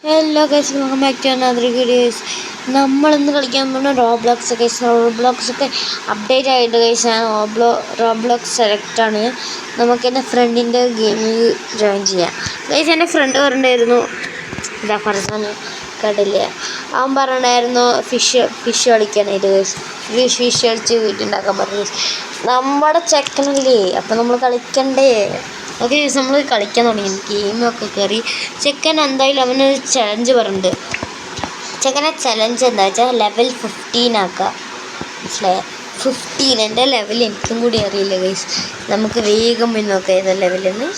Hello guys, welcome back to another videos. നമ്മളിന്ന് കളിക്കാൻ പോകുന്ന റോബ്ലോക്സ് ഗൈസ്. റോബ്ലോക്സ് ഒക്കെ അപ്ഡേറ്റ് ആയിട്ട് ഗൈസ്. ഞാൻ റോബ്ലോക്സ് സെലക്റ്റാണ്. നമുക്ക് എൻ്റെ ഫ്രണ്ടിൻ്റെ ഗെയിമിൽ ജോയിൻ ചെയ്യാം ഗൈസ്. എൻ്റെ ഫ്രണ്ട് പറഞ്ഞിട്ടുണ്ടായിരുന്നു, ഇതാ ഫർസാൻ കണ്ടില്ല, അവൻ പറഞ്ഞിട്ടുണ്ടായിരുന്നു ഫിഷ് കളിക്കാനായിട്ട് ഗൈസ്. ഫിഷ് കളിച്ച് വീട്ടുണ്ടാക്കാൻ പറഞ്ഞു ഗൈസ്. നമ്മുടെ ചെക്കനല്ലേ, അപ്പം നമ്മൾ കളിക്കണ്ടേ? ഓക്കെ ഗൈസ്, നമ്മൾ കളിക്കാൻ തുടങ്ങി. ഗെയിമൊക്കെ കയറി. ചെക്കൻ എന്തായാലും അവനൊരു ചലഞ്ച് പറഞ്ഞിട്ടുണ്ട്. ചെക്കനെ ചലഞ്ച് എന്താ വെച്ചാൽ ലെവൽ 15 ആക്കുക. മനസ്സിലായ? 15. എൻ്റെ ലെവൽ എനിക്കും കൂടി അറിയില്ല ഗൈസ്. നമുക്ക് വേഗം പോയി നോക്കാം ഏതാ ലെവലെന്ന്.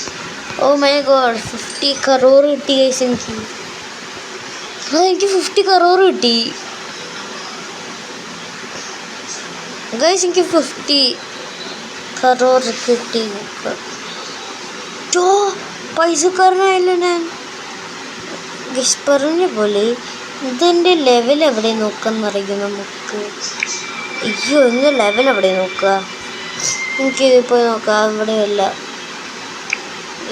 ഓ മൈ ഗോഡ്, 50 crore കിട്ടി ഗൈസ്. എനിക്ക് 50 crore കിട്ടി ഗൈസ്. എനിക്ക് 50 crore കിട്ടി. പൈസക്കാരനായല്ലോ ഞാൻ ഗൈസ്. പറഞ്ഞ പോലെ ഇതെൻ്റെ ലെവൽ എവിടെ നോക്കാന്നറിയും നമുക്ക്. അയ്യോ, എൻ്റെ ലെവൽ എവിടെ നോക്കുക? എനിക്കിത് പോയി നോക്കാം. ഇവിടെയല്ല,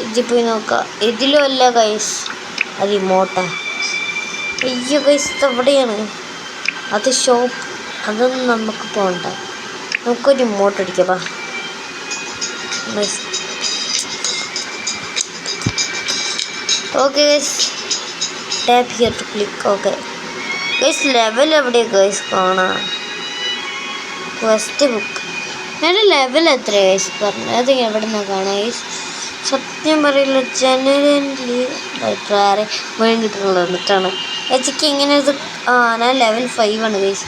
ഇതിൽ പോയി നോക്കാം. ഇതിലും അല്ല ഗൈസ്, അത് ഇമോട്ടാ. അയ്യോ ഗൈസ്, ഇതെവിടെയാണ്? അത് ഷോപ്പ്. അതൊന്നും നമുക്ക് പോകണ്ട. നമുക്കൊരു ഇമോട്ട് അടിക്കാം guys. Okay guys, tap here to click. Okay guys, level എവിടെയാണ് ഗൈസ് കാണാം? Quest book. എൻ്റെ ലെവൽ എത്ര ഗൈസ് പറഞ്ഞു? അത് എവിടെ നിന്നാണ് കാണാം ഗൈസ്? സത്യം പറയില്ല, ജനറലി വേറെ വേണം കിട്ടുന്നത് എന്നിട്ടാണ് എച്ചിക്ക് ഇങ്ങനെ ഇത്. ഞാൻ ലെവൽ 5 ആണ് guys.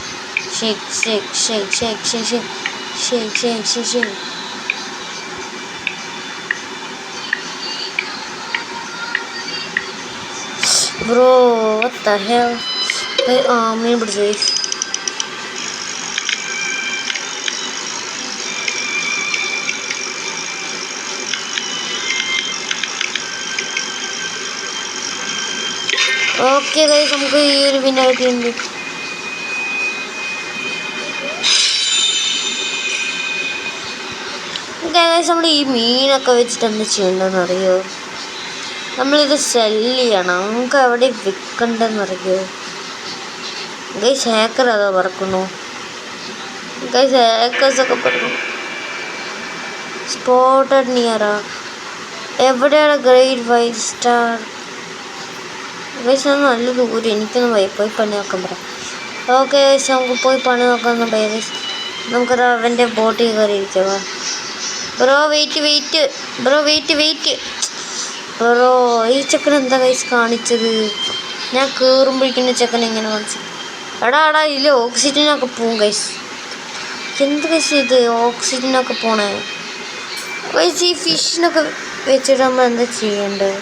Shake shake shake shake shake shake shake shake shake. Bro, what the hell? മീൻ പിടിച്ചു ഗൈസ്. ഓക്കെ ഗൈസ്, നമുക്ക് ഈ ഒരു പിന്നെ കിട്ടിയിട്ടുണ്ട്. ഗൈസ്, നമ്മൾ ഈ മീനൊക്കെ വെച്ചിട്ട് എന്ത് ചെയ്യണ്ടെന്ന് അറിയോ? നമ്മളിത് സെല്ല് ചെയ്യണം. നമുക്ക് എവിടെ വിൽക്കണ്ടെന്നറിയോ ഗൈസ്? ഹാക്കർ അതാ പറക്കുന്നു ഗൈസ്. ഹാക്കേഴ്സൊക്കെ പറക്കുന്നു. സ്പോട്ടഡ് നിയറാ. എവിടെയാണ് ഗ്രേറ്റ് 5 സ്റ്റാർ ഗൈസ്? അത് നല്ല ദൂരം. എനിക്കൊന്ന് പോയി പണി നോക്കാൻ പറയാം. ഓക്കെ ഗൈസ്, നമുക്ക് പോയി പണി നോക്കാമെന്ന് പറയാം ഗൈസ്. നമുക്കത് അവൻ്റെ ബോട്ടിൽ കയറി ഇരിക്കാം. Bro wait bro. ഈ ചെക്കൻ എന്താ ഗൈസ് കാണിച്ചത്? ഞാൻ കയറുമ്പോഴേക്കും ചെക്കൻ എങ്ങനെ കാണിച്ചു? എടാ ഇതിൽ ഓക്സിജനൊക്കെ പോവും ഗൈസ്. എന്ത് ഗൈസ് ഇത് ഓക്സിജനൊക്കെ പോണേ ഗൈസ്? ഈ ഫിഷിനൊക്കെ വെച്ചിട്ട് നമ്മൾ എന്താ ചെയ്യേണ്ടത്?